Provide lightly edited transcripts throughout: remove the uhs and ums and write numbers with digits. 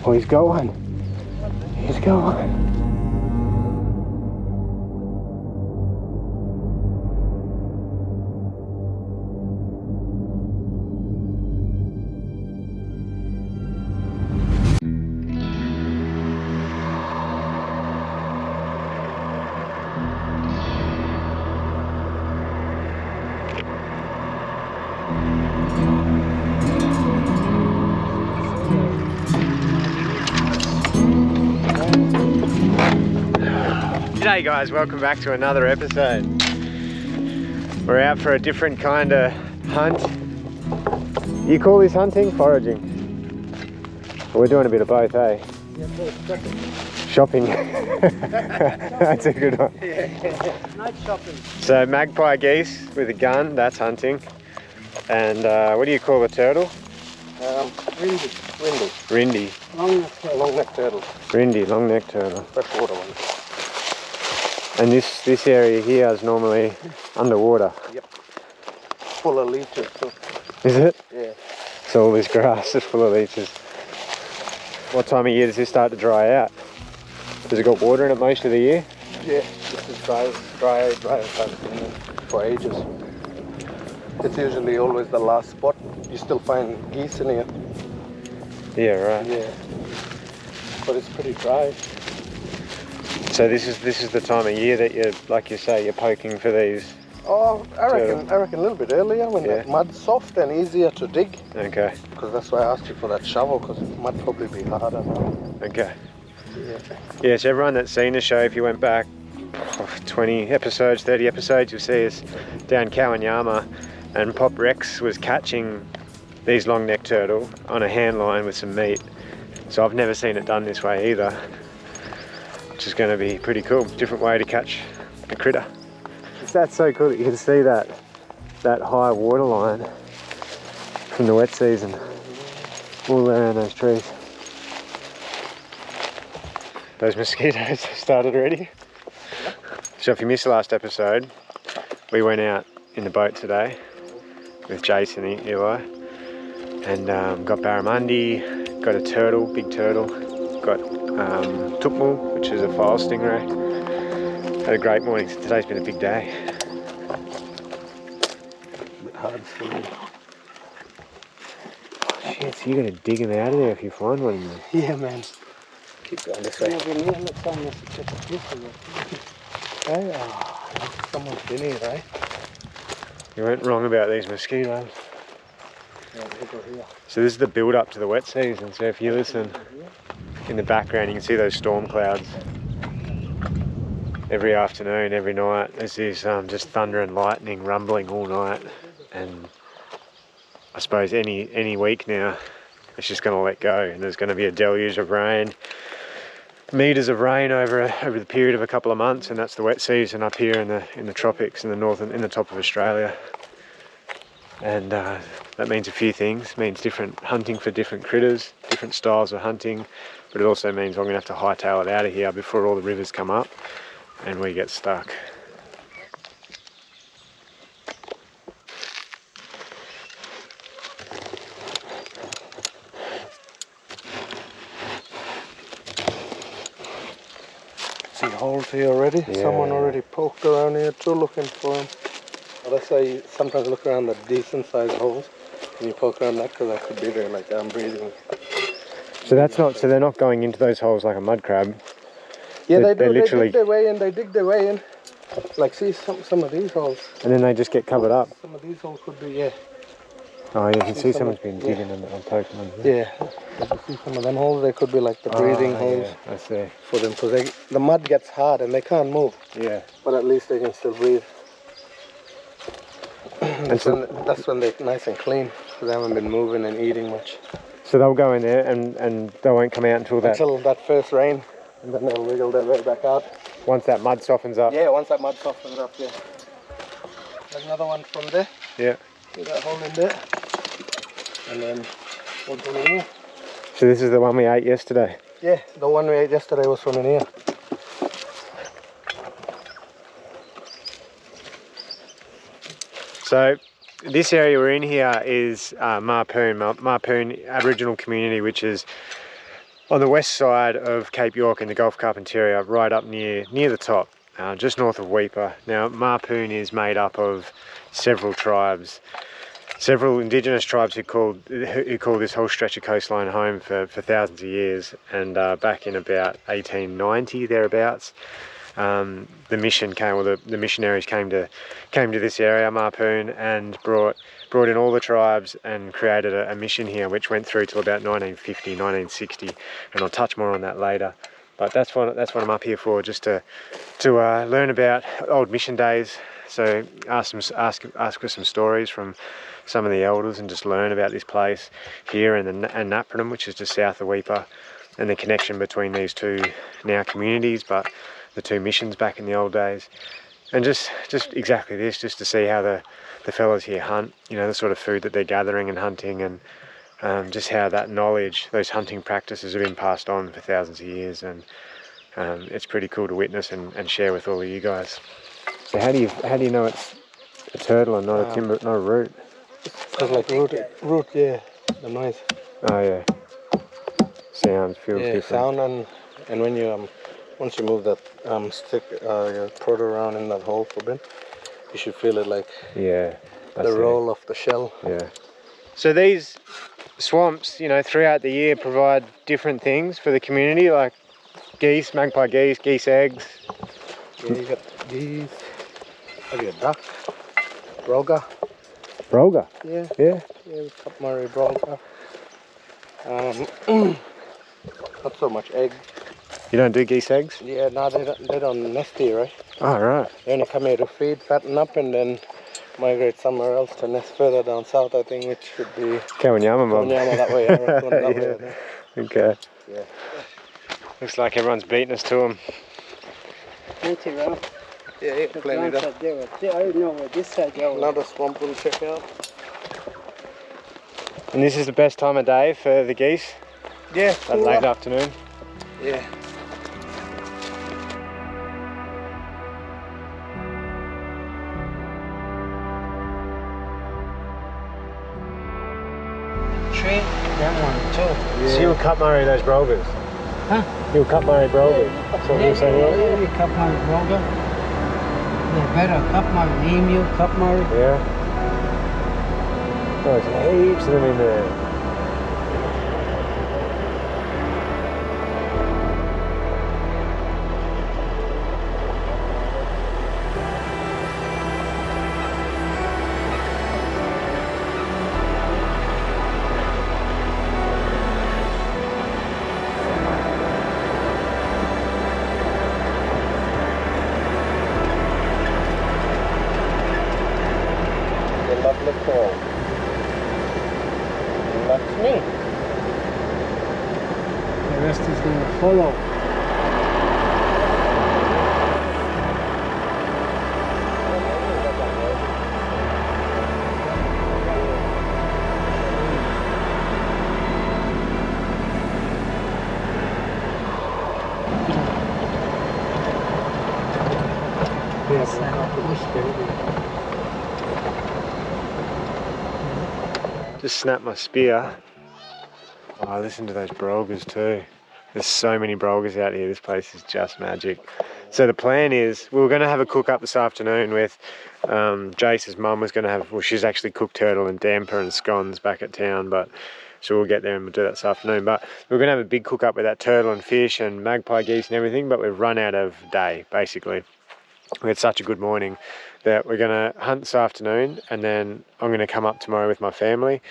Oh, he's got one. He's got one. G'day guys, welcome back to another episode. We're out for a different kind of hunt. You call this hunting? Foraging? We're doing a bit of both, eh? Yeah, shopping. That's a good one. Yeah, night shopping. So magpie geese with a gun, that's hunting. And what do you call the turtle? Rindy. Rindy. Long neck turtle. Rindy, long neck turtle. Freshwater one. And this area here is normally underwater. Yep. Full of leeches too. Is it? Yeah. So all this grass is full of leeches. What time of year does this start to dry out? Does it got water in it most of the year? Yeah, this is dry for ages. It's usually always the last spot. You still find geese in here. Yeah, right. Yeah. But it's pretty dry. So this is the time of year that you, like you say, you're poking for these. Oh, I reckon a little bit earlier when the mud's soft and easier to dig. Okay. Because that's why I asked you for that shovel, because it might probably be harder now. Okay. Yeah. Yeah, so everyone that's seen the show, if you went back 20 episodes, 30 episodes, you'll see us down Kawanyama, and Pop Rex was catching these long neck turtle on a hand line with some meat. So I've never seen it done this way either, which is going to be pretty cool. Different way to catch a critter. That's so cool that you can see that high water line from the wet season all around those trees. Those mosquitoes started already. So if you missed the last episode, we went out in the boat today with Jase and Eli and got barramundi, got a turtle, big turtle, got tukmul, which is a file stingray. Had a great morning. Today's been a big day. A bit hard for me. Oh, shit, so you're going to dig them out of there if you find one. Yeah, man. Keep going this way. Someone's been here, eh? You went wrong about these mosquitoes. Yeah, here. So this is the build up to the wet season. So if you listen in the background, you can see those storm clouds. Every afternoon, every night, there's this just thunder and lightning rumbling all night. And I suppose any week now, it's just going to let go, and there's going to be a deluge of rain, meters of rain over the period of a couple of months, and that's the wet season up here in the tropics, in the top of Australia. And that means a few things. It means different hunting for different critters, different styles of hunting, but it also means I'm going to have to hightail it out of here before all the rivers come up and we get stuck. See holes here already? Yeah. Someone already poked around here too looking for them. Well, that's why you sometimes look around the decent sized holes and you poke around that, because that could be there, like I'm breathing. So they're not going into those holes like a mud crab. Yeah, they literally... They dig their way in. Like, see some of these holes. And then they just get covered up. Some of these holes could be, yeah. Oh, you can see someone's been digging and poking them. Yeah, if you see some of them holes, they could be like the breathing holes. Yeah, I see. For them, because the mud gets hard and they can't move. Yeah. But at least they can still breathe. And so, that's when they're nice and clean, because they haven't been moving and eating much. So they'll go in there and they won't come out until that first rain, and then they'll wiggle their way back out. Once that mud softens up. Yeah, once that mud softens up, yeah. There's another one from there. Yeah. See that hole in there? And then one from in here. So this is the one we ate yesterday? Yeah, the one we ate yesterday was from in here. So this area we're in here is Mapoon Aboriginal community, which is on the west side of Cape York in the Gulf Carpentaria, right up near the top, just north of Weipa. Now Mapoon is made up of several tribes, several indigenous tribes who call this whole stretch of coastline home for thousands of years. And back in about 1890 thereabouts, the mission came, or the missionaries came to this area, Mapoon, and brought in all the tribes and created a mission here, which went through till about 1950, 1960, and I'll touch more on that later. But that's what I'm up here for, just to learn about old mission days. So ask for some stories from some of the elders, and just learn about this place here and Napranum, which is just south of Weipa, and the connection between these two now communities, but the two missions back in the old days. And just exactly this, just to see how the fellas here hunt, you know, the sort of food that they're gathering and hunting, and just how that knowledge, those hunting practices have been passed on for thousands of years. And it's pretty cool to witness and share with all of you guys. So how do you know it's a turtle and not a timber, not a root? Because like root, yeah, the noise. Oh yeah. Sound feels different. Sound, and when you once you move that stick, your proto around in that hole for bin, you should feel it like the roll of the shell. Yeah. So these swamps, you know, throughout the year provide different things for the community, like geese, magpie geese eggs. Yeah, you got geese. Have you a duck? Broga. Broga? Yeah. Yeah. Yeah, Cup Murray broga. Not so much egg. You don't do geese eggs? Yeah, no, they don't nest here, right? Oh, right. They only come here to feed, fatten up, and then migrate somewhere else to nest further down south, I think, which should be Kawanyama, that way. I reckon, that way, I think. Okay. Yeah. Looks like everyone's beating us to them. Plenty around. Yeah, The plenty plants there. are there. I don't know where this side goes. Another swamp we'll check out. And this is the best time of day for the geese? Yeah. That late afternoon? Yeah. Tree, that one too. Yeah. So you'll cut Murray those brogas? Huh? You'll cut Murray brogas? That's what you're saying, right? Yeah, cup my broga. They're better. Cup my emu, cup my. Yeah. Oh, there's heaps of them in there. Lovely call. That's me. The rest is going to follow. Just snapped my spear. Oh, listen to those brogas too. There's so many brogas out here. This place is just magic. So the plan is, we were going to have a cook up this afternoon with Jase's mum was going to have, well, she's actually cooked turtle and damper and scones back at town, but so we'll get there and we'll do that this afternoon. But we're going to have a big cook up with that turtle and fish and magpie geese and everything, but we've run out of day, basically. We had such a good morning that we're going to hunt this afternoon, and then I'm going to come up tomorrow with my family,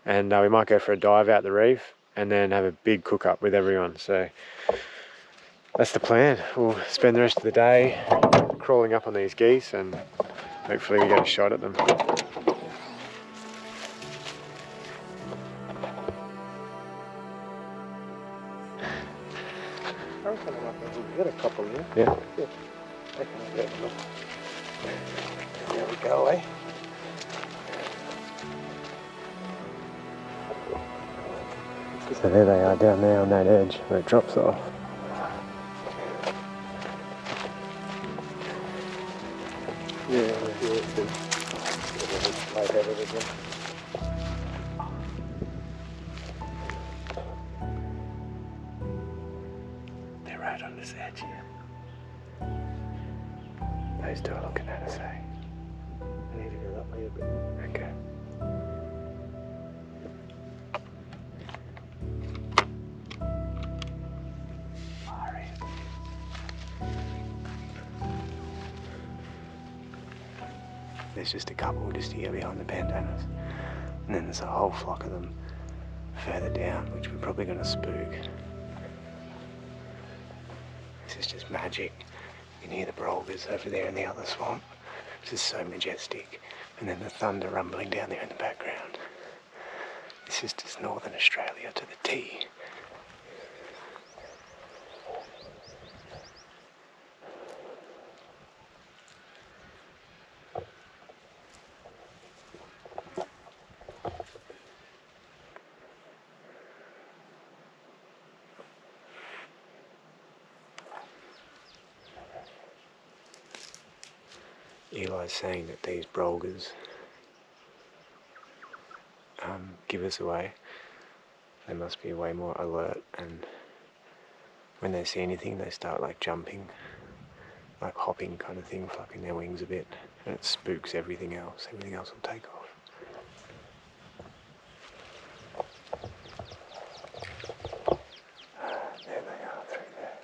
and we might go for a dive out the reef and then have a big cook up with everyone. So that's the plan. We'll spend the rest of the day crawling up on these geese, and hopefully we get a shot at them. Get a couple here. Yeah. There we go, eh? So there they are down there on that edge where it drops off. Yeah, water's edge here. Those two are looking at us, eh? I need to go that way a bit. Okay. Far in. There's just a couple just here behind the bandanas. And then there's a whole flock of them further down, which we're probably going to spook. This is just magic. You can hear the brogues over there in the other swamp. This is so majestic. And then the thunder rumbling down there in the background. This is just northern Australia to the T. Eli's saying that these brogues give us away. They must be way more alert, and when they see anything they start like jumping, like hopping kind of thing, flapping their wings a bit, and it spooks everything else. Everything else will take off. There they are through there.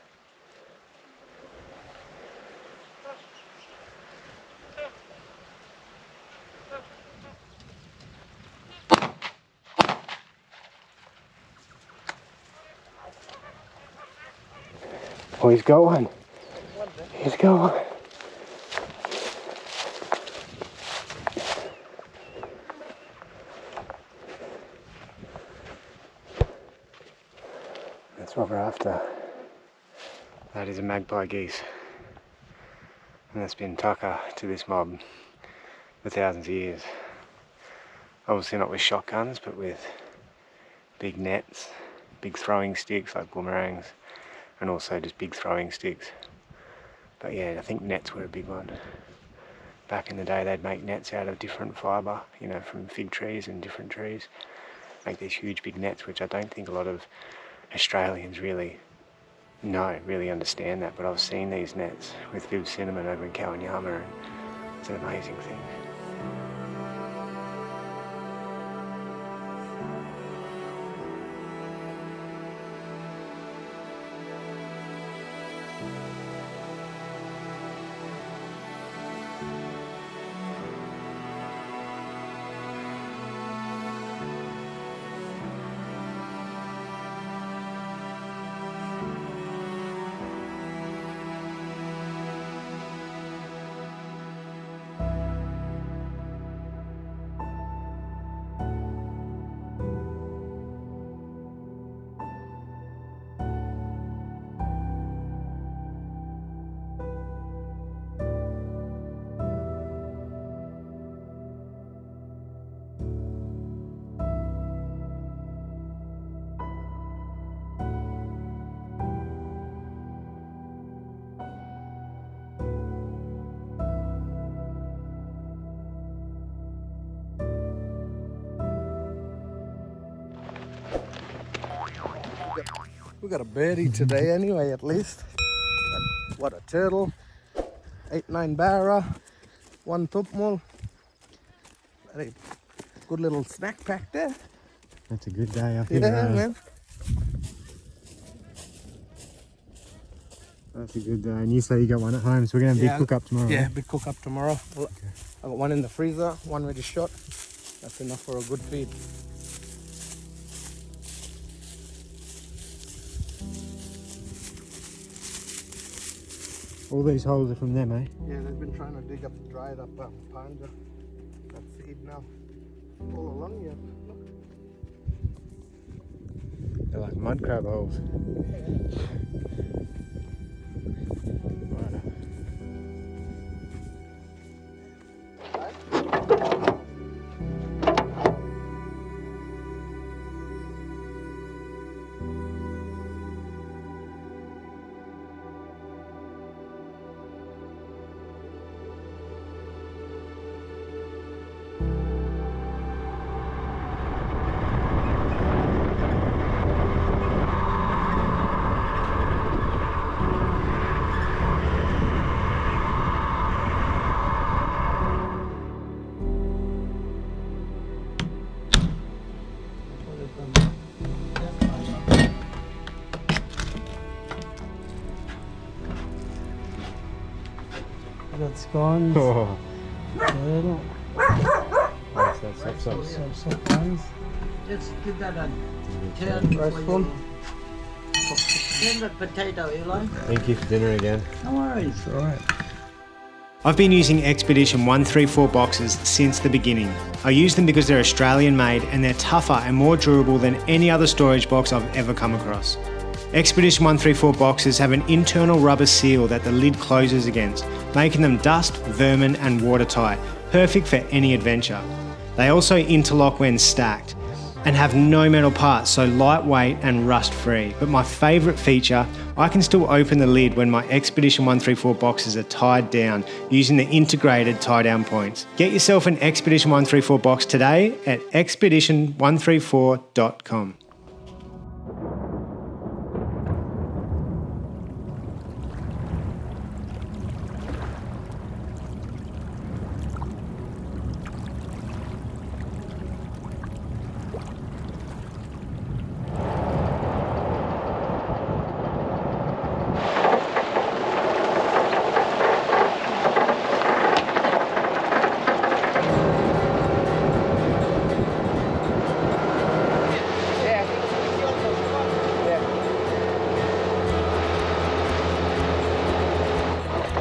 Oh, he's got one. He's got one. That's what we're after. That is a magpie geese. And that's been tucker to this mob for thousands of years. Obviously not with shotguns, but with big nets, big throwing sticks like boomerangs, and also just big throwing sticks. But yeah, I think nets were a big one. Back in the day they'd make nets out of different fibre, you know, from fig trees and different trees. Make these huge big nets, which I don't think a lot of Australians really understand that. But I've seen these nets with Viv Cinnamon over in Kawanyama, and it's an amazing thing. We got a birdie today anyway, at least. What, a turtle, 8-9 barra, 1 tupmul. Very good little snack pack there. That's a good day up here. Yeah, man. That's a good day. And you say you got one at home, so we're going to have a big cook up tomorrow. Yeah, right? big cook up tomorrow. Okay. I got one in the freezer, one ready shot. That's enough for a good feed. All these holes are from them, eh? Yeah, they've been trying to dig up, dried up pond. That seed now. All along here. Look. They're like mud crab holes. scones. Oh, Turtle. that's Soft ones. Just give that a turn Rice before bowl. you turn the potato, Eli. Thank you for dinner again. No worries. Alright. I've been using Expedition 134 boxes since the beginning. I use them because they're Australian made and they're tougher and more durable than any other storage box I've ever come across. Expedition 134 boxes have an internal rubber seal that the lid closes against, making them dust, vermin and watertight, perfect for any adventure. They also interlock when stacked and have no metal parts, so lightweight and rust free. But my favourite feature, I can still open the lid when my Expedition 134 boxes are tied down using the integrated tie down points. Get yourself an Expedition 134 box today at expedition134.com.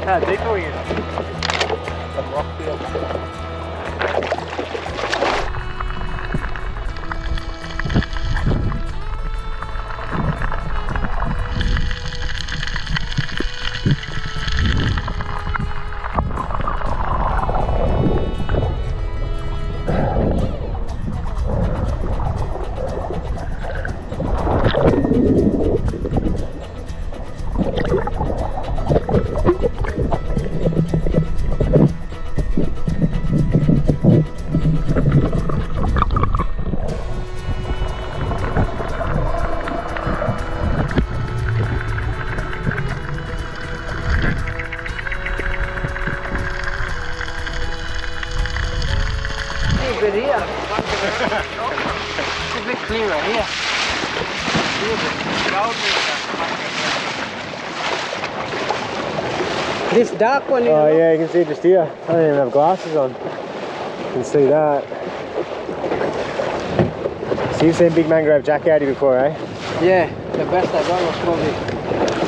How deep are we in? Some rock field. A bit here. It's a bit clearer here. This dark one, you Oh know? yeah, you can see just here. I don't even have glasses on. You can see that. So you've seen big mangrove jack out here before, eh? Yeah, the best I got was probably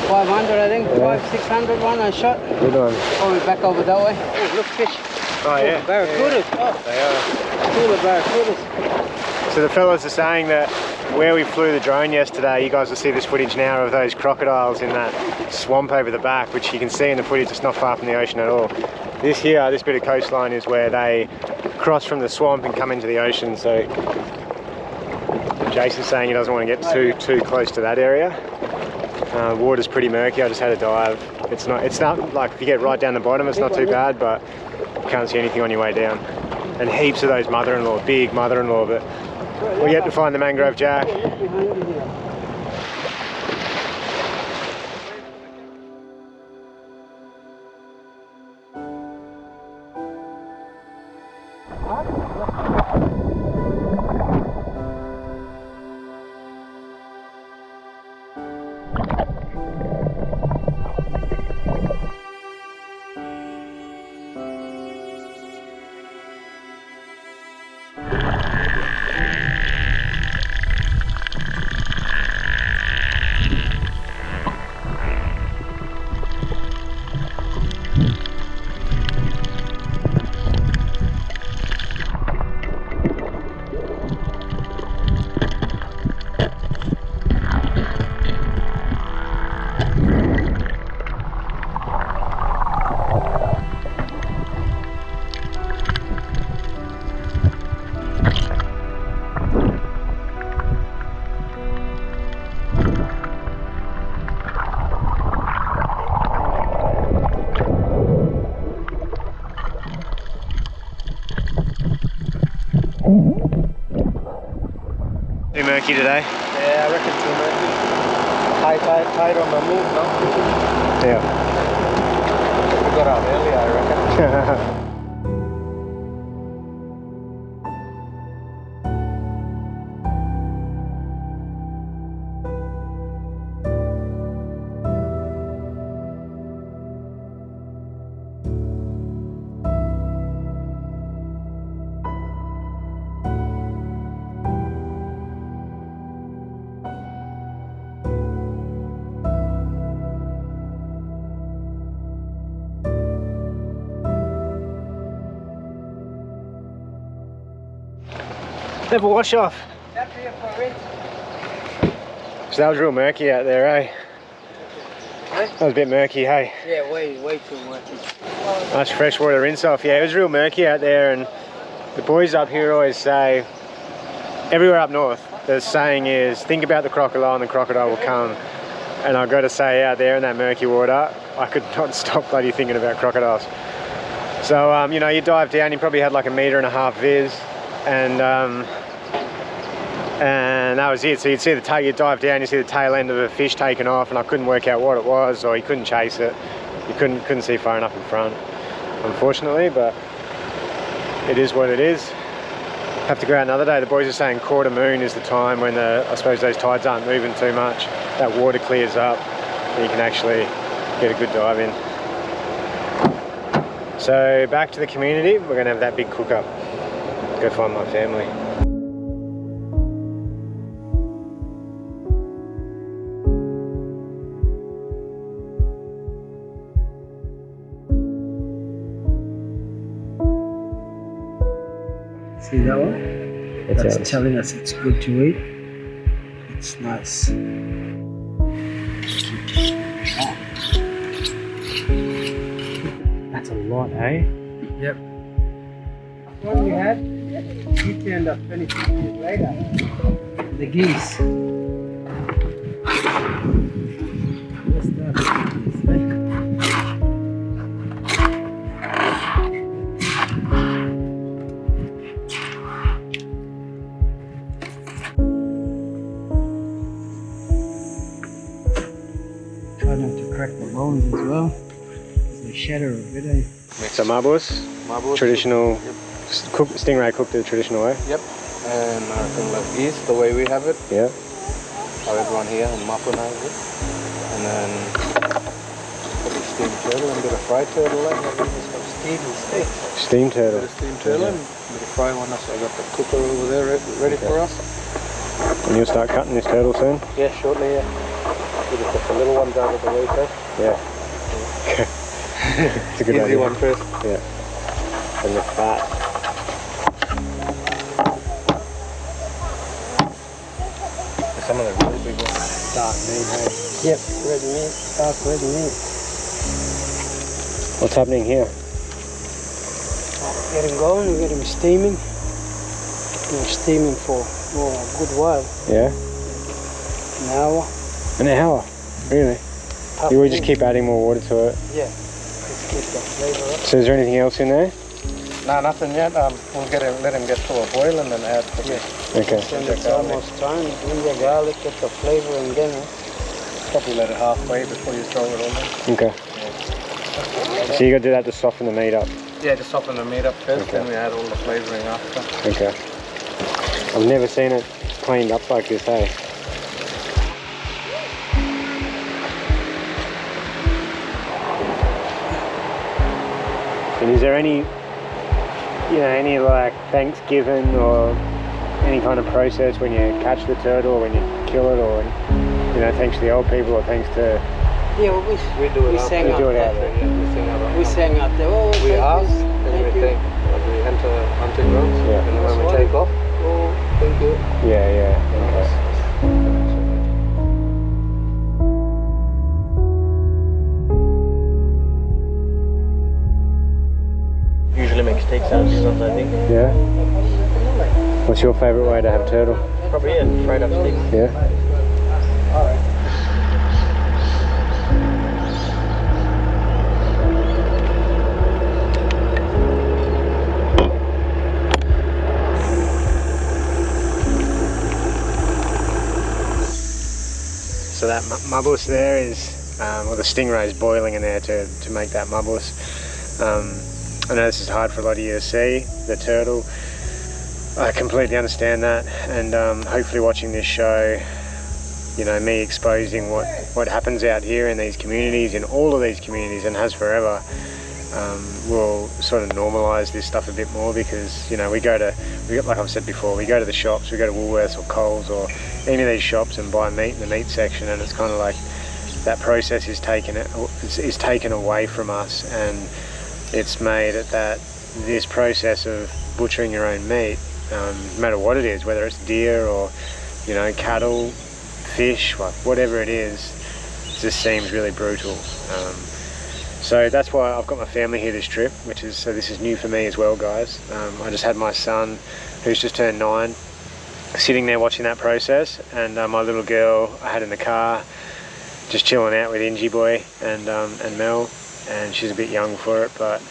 500, I think. Yeah. 600 one I shot. Good one. Probably back over that way. Oh, look, fish. Oh yeah. Barracudas. Oh, They are. cool, the barracudas. So the fellas are saying that where we flew the drone yesterday, you guys will see this footage now of those crocodiles in that swamp over the back, which you can see in the footage. It's not far from the ocean at all. This here, this bit of coastline is where they cross from the swamp and come into the ocean. So Jason's saying he doesn't want to get too close to that area. Water's pretty murky. I just had a dive. It's not like if you get right down the bottom, it's not too bad, but you can't see anything on your way down. And heaps of those mother-in-law, big mother-in-law, but we're yet to find the mangrove jack. Behind you here. Too murky today? Yeah, I reckon too murky. Tight on the move, no? Yeah. We got out early, I reckon. Never wash off. So that was real murky out there, eh? That was a bit murky, hey? Yeah, way too much. Much freshwater rinse off. Yeah, it was real murky out there, and the boys up here always say, everywhere up north, the saying is, think about the crocodile and the crocodile will come. And I've got to say, out there in that murky water, I could not stop bloody thinking about crocodiles. So, you know, you dive down, you probably had like 1.5 meter viz, and that was it. So you'd see the tail, you dive down, you see the tail end of a fish taken off, and I couldn't work out what it was, or you couldn't chase it. You couldn't see far enough in front, unfortunately, but it is what it is. Have to go out another day. The boys are saying quarter moon is the time when I suppose those tides aren't moving too much. That water clears up and you can actually get a good dive in. So back to the community, we're gonna have that big cook up. Go find my family. See that one? That's telling us it's good to eat. It's nice. That's a lot, eh? Yep. What we had, he turned up 26 years later. The geese. What's that? Try not to crack the bones as well. They shatter a bit, eh? So marbos, traditional, stingray cooked the traditional way. Yep. And American love geese, the way we have it. Yeah. How everyone here in Mapoon has it. And then probably steamed turtle and a bit of fried turtle. And then some steamed steak. Steamed turtle. A bit of steamed turtle and a bit of fried one. So I got the cooker over there ready for us. And you'll start cutting this turtle soon? Yeah, shortly, yeah. We just put the little ones out of the way first. Yeah. It's a good Easy idea. one first. Yeah. And the fat. Some of the really big ones. Dark meat, hey? Yep, red meat, dark red meat. What's happening here? Get him going, we get him steaming. We're steaming for a good while. Yeah? An hour. An hour? Really? You will just keep adding more water to it? Yeah, just keep the flavour up. So is there anything else in there? No, nothing yet. We'll let him get to a boil and then add the Okay. Then it's almost time. Ginger, garlic, get the flavour and then Probably let it halfway before you throw it on there. Okay. So you got to do that to soften the meat up? Yeah, just soften the meat up first, Okay. then we add all the flavouring after. Okay. I've never seen it cleaned up like this, hey? And is there any, any like Thanksgiving or any kind of process when you catch the turtle or when you kill it, or, thanks to the old people or thanks to... yeah, we do it. We sang out there. We sang out there. Oh, We ask thank and we you. think as we enter hunting grounds, Yeah. and when we take off, oh, thank you. Yeah. Okay. Usually make steak sandwiches, I think. Yeah? What's your favourite way to have turtle? Probably fried up steak. Yeah? So that mabus there is, well, the stingray is boiling in there to make that mabus. I know this is hard for a lot of you to see, the turtle. I completely understand that, and hopefully watching this show, me exposing what happens out here in these communities, in all of these communities, and has forever, will sort of normalise this stuff a bit more, because like I've said before, we go to the shops, we go to Woolworths or Coles or any of these shops and buy meat in the meat section, and it's kind of like that process is taken away from us, and it's made that this process of butchering your own meat no matter what it is, whether it's deer or, you know, cattle, fish, like whatever it is, it just seems really brutal. So that's why I've got my family here this trip, so this is new for me as well, guys. I just had my son, who's just turned 9, sitting there watching that process, and my little girl I had in the car, just chilling out with Ingy boy and Mel, and she's a bit young for it, but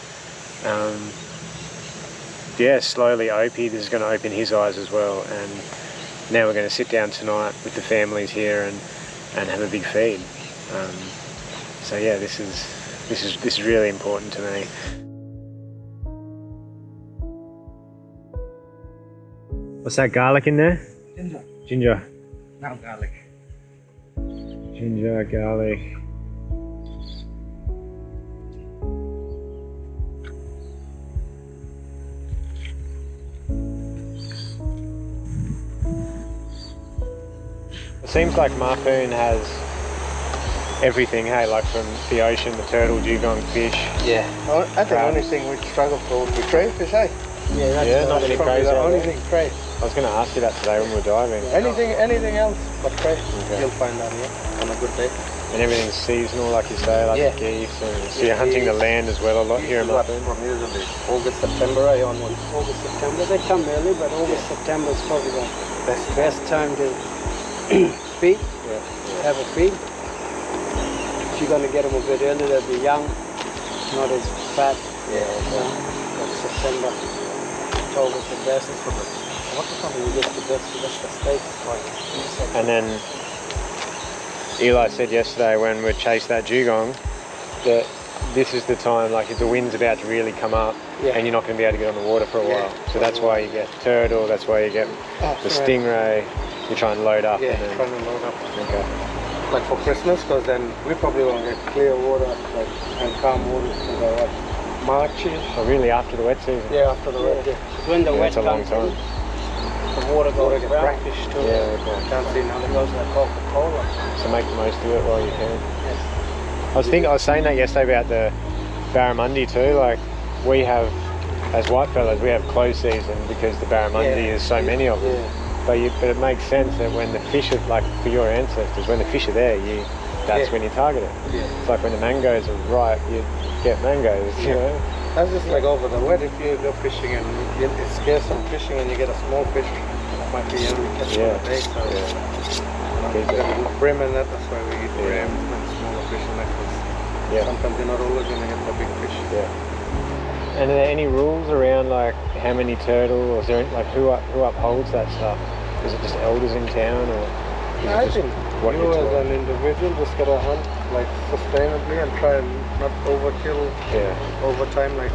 yeah, slowly Opie, this is going to open his eyes as well, and now we're going to sit down tonight with the families here and have a big feed. So yeah, this is really important to me. What's that, garlic in there? Ginger. Ginger. Now garlic. Ginger, garlic. It seems like Mapoon has everything, hey, like from the ocean, the turtle, dugong, fish. Yeah. I think the only thing we struggle for would be crayfish, eh? Yeah, that's Yeah, not many probably crays the out only there. thing, cray. I was going to ask you that today when we were diving. Anything else but cray, Okay. you'll find out here on a good day. And everything's seasonal, like you say, like Yeah. the geese. And so you're hunting the land as well a lot here in What, Mapoon. from usually August, September, onwards. August, September. They come early, but August, September is probably the best time to feed, have a feed. If you're going to get them a bit early, they'll be young, not as fat. Yeah. Like September, October's the best. What the fuck? You get the best the steaks. And then Eli said yesterday when we chased that dugong that this is the time, like if the wind's about to really come up, and you're not going to be able to get on the water for a while. So that's why you get turtle, that's why you get the stingray. You try and load up. Yeah, and then, trying to load up. okay. Like for Christmas, because then we probably won't get clear water and calm water until like March-ish. So really after the wet season? Yeah, after the wet. Yeah. When the Yeah, wet it's a long comes in, time. the water goes Get brown. brackish too. Yeah, okay. Can't see now. It goes like Coca-Cola. So make the most of it while you can. I was saying that yesterday about the barramundi too. Like we have, as white fellas, we have close season because the barramundi is so many of them. Yeah. But it makes sense that when the fish are, like for your ancestors, when the fish are there, that's when you target it. Yeah. It's like when the mangoes are ripe, you get mangoes, you know? That's just like over the wet. If you go fishing and it's scarce on fishing and you get a small fish, it might be only catch on the day. So you got brim and that's why we eat brim and smaller fish and that. Sometimes you're not always going to get the big fish. Yeah. And are there any rules around like how many turtle, or is there like who upholds that stuff? Is it just elders in town, or is it I just think what you you're as taught? an individual just gotta hunt like sustainably and try and not overkill over time. Like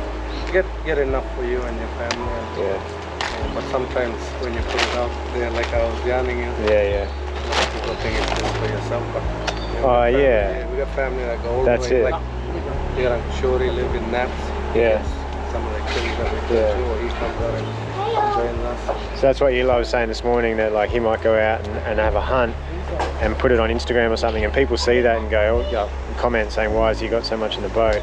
get enough for you and your family. And, but sometimes when you put it out there, like I was yarning you, people think it's just for yourself. But we got family that go all That's the way. it. Like your Uncle Shorty live in Naps. Some of the kids that we go to, or he comes out and joins us. So that's what Eli was saying this morning, that like he might go out and have a hunt and put it on Instagram or something, and people see that and go, comment saying, why has he got so much in the boat?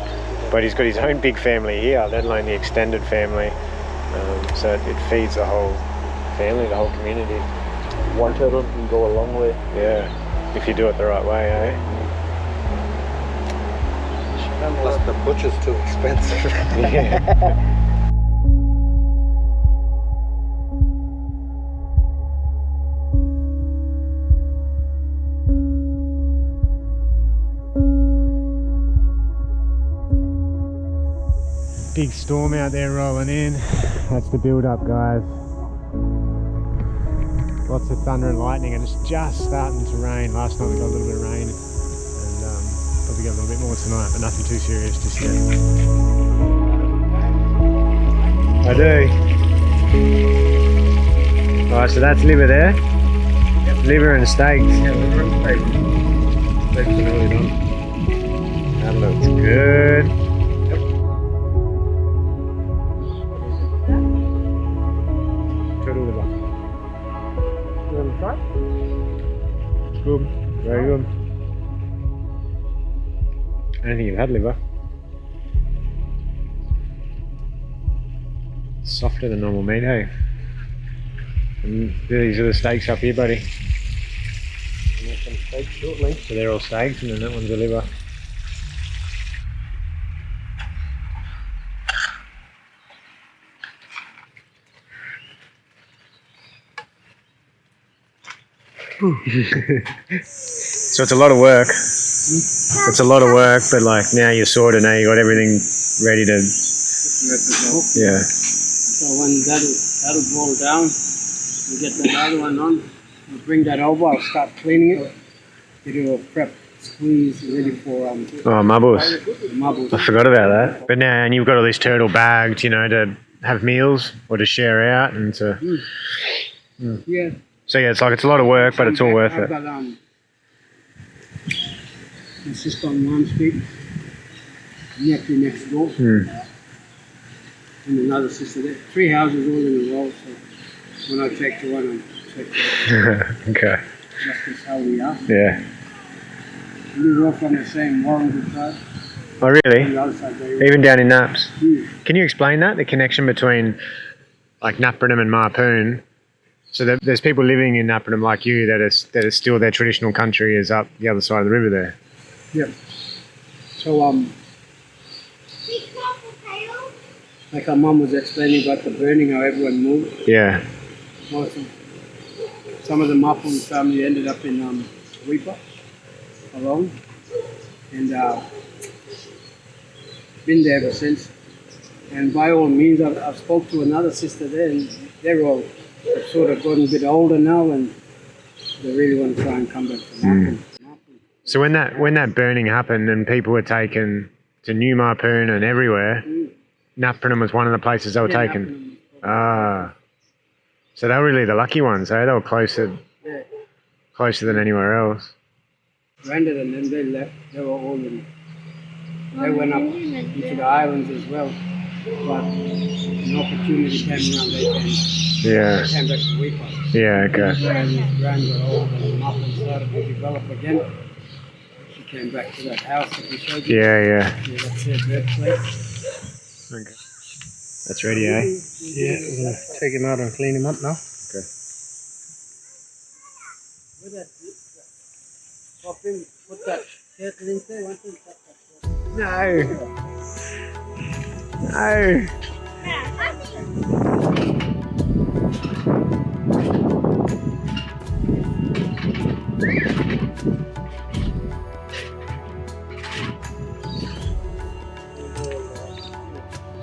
But he's got his own big family here, let alone the extended family. So it feeds the whole family, the whole community. One turtle can go a long way. Yeah, if you do it the right way, eh? Plus the butcher's too expensive. Big storm out there rolling in. That's the build up, guys. Lots of thunder and lightning, and it's just starting to rain. Last night we got a little bit of rain, and probably get a little bit more tonight, but nothing too serious just yet. I do. Alright, so that's liver there. Liver and steaks. Yeah, liver and steaks. Steaks are really done. That looks good. Turtle liver. You want to try? It's good. Very good. I don't think you've had liver. Softer than normal meat, hey? And these are the steaks up here, buddy. Make some steak shortly. So they're all steaks, and then that one's a liver. So it's a lot of work. It's a lot of work, but like now you're sorted, now you got everything ready to. Yeah. So when that'll boil down, we'll get the other one on. We'll bring that over. I'll start cleaning it. Do a prep squeeze ready for Oh, mubbles. marbles. I forgot about that. But now, and you've got all these turtle bags, you know, to have meals or to share out and to. Yeah. So yeah, it's like it's a lot of work, but it's all worth I've it. got my sister on one street, nephew next door, and another sister there. 3 houses all in a row. So when I take to one, I take to Okay. That's just how we are. Yeah. We were from the same Warrington tribe. Oh, On really? the other side, they Even down in Naps. were. Can you explain that? The connection between like Napranum and Mapoon? So there's people living in Napranum like you that is still their traditional country is up the other side of the river there. Yeah. So like our mum was explaining about the burning, how everyone moved. Yeah. Some of the Mapoon family ended up in Weipa alone, and been there ever since. And by all means, I've spoke to another sister there, and they're all sort of gotten a bit older now, and they really want to try and come back to Mapoon. So when that burning happened and people were taken to New Mapoon and everywhere, Napranum was one of the places they were taken. Ah. So they were really the lucky ones, eh? They were closer than anywhere else. Branded, and then they left. They were all in. They went up into the islands as well, but an opportunity came around. They Yeah. came back to Weipa. Yeah, okay. Grand got old, and Mapoon started to develop again. She came back to that house that we showed you. Yeah. Yeah, that's their birthplace. Okay. That's ready, eh? Yeah, we're gonna take him out and clean him up now. Okay. With that, pop in, put that turtle in there. One thing, tap that turtle. No.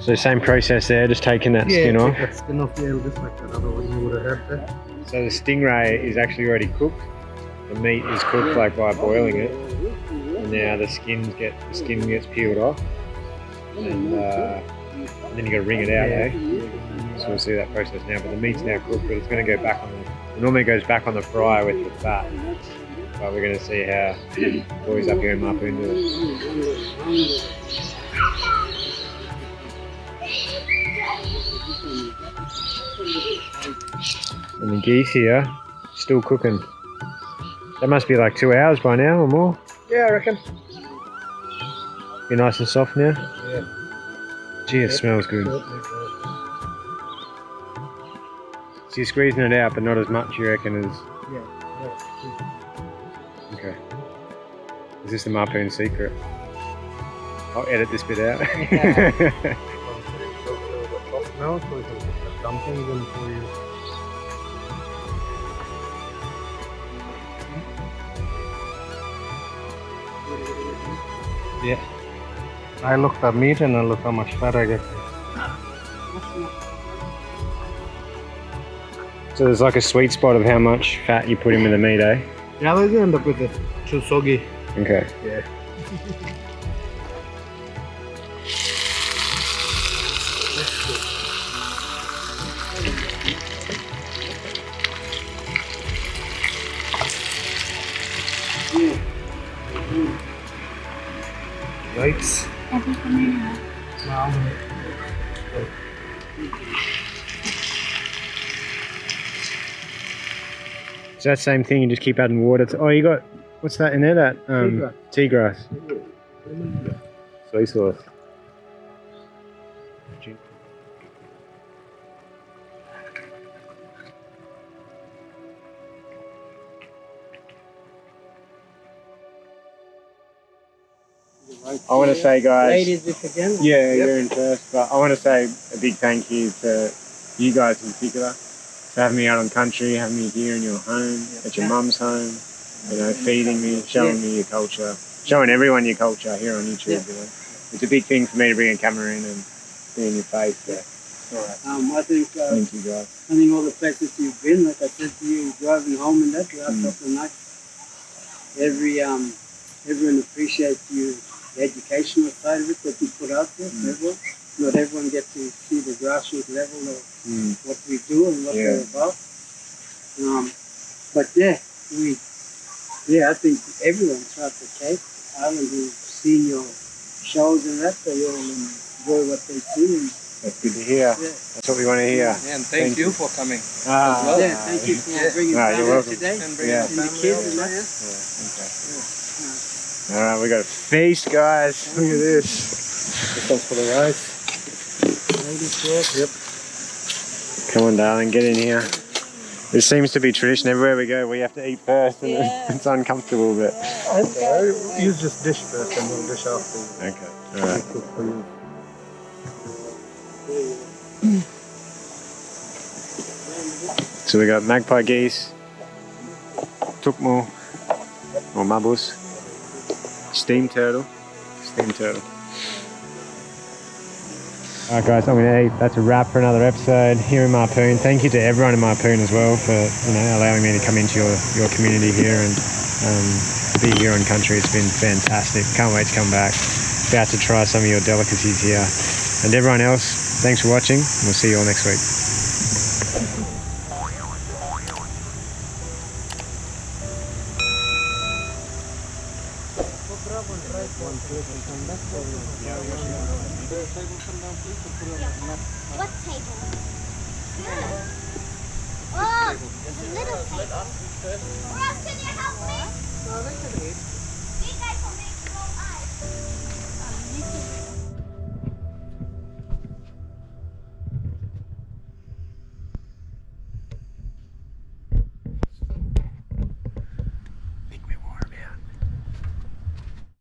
So same process there, just taking that skin off. That skin off, yeah, just like that other one you would have had there. So the stingray is actually already cooked. The meat is cooked like by boiling it, and now the skin gets peeled off, and then you got to wring it out, eh? So we'll see that process now. But the meat's now cooked, but it's going to go back on it normally goes back on the fry with the fat. But we're going to see how the boys up here in Mapoon do it. And the geese here, still cooking. That must be like 2 hours by now or more. Yeah, I reckon. Be nice and soft now. Yeah. Gee, it smells good. So you're squeezing it out, but not as much, you reckon, as... Yeah. Okay. Is this the Mapoon secret? I'll edit this bit out. Now, so we can put the dumplings in for you. Yeah. I looked at meat and I look how much fat I get. So there's like a sweet spot of how much fat you put in with the meat, eh? Yeah, let's end up with it too soggy. Okay. Yeah. Yikes. So that same thing, you just keep adding water to... Oh, you got... What's that in there? That tea grass. Soy sauce. I want to say, guys. Ladies, this again. Yeah, you're in first, but I want to say a big thank you to you guys in particular for having me out on country, having me here in your home, at your mum's home. You know, feeding me, showing me your culture, showing everyone your culture here on YouTube. You know, it's a big thing for me to bring a camera in and see in your face. So. I think Thank you, guys. I think all the places you've been, like I said to you, driving home and that, last couple of nights, everyone appreciates you, the educational side of it that you put out there for everyone. Not everyone gets to see the grassroots level of what we do and what we're about. But I think everyone throughout the Cape Island who's seen your shows and that, they all enjoy what they see. That's good to hear. That's what we want to hear. And thank you for coming. Thank you for bringing you're welcome. today. And bringing the the kids and that. All right, we got a feast, guys. Look at this. This one's for the rice. Yep. Come on, darling, get in here. This seems to be tradition everywhere we go. We have to eat first, and it's uncomfortable, but. You just dish first and we'll dish after. Okay. All right. Cook for you. So we got magpie geese, tukmo, or mabus, steam turtle. Alright guys, I'm going to eat. That's a wrap for another episode here in Mapoon. Thank you to everyone in Mapoon as well for allowing me to come into your community here and be here on country. It's been fantastic. Can't wait to come back. About to try some of your delicacies here. And everyone else, thanks for watching. We'll see you all next week. What table? Good. Oh, the little table. Ross, can you help me?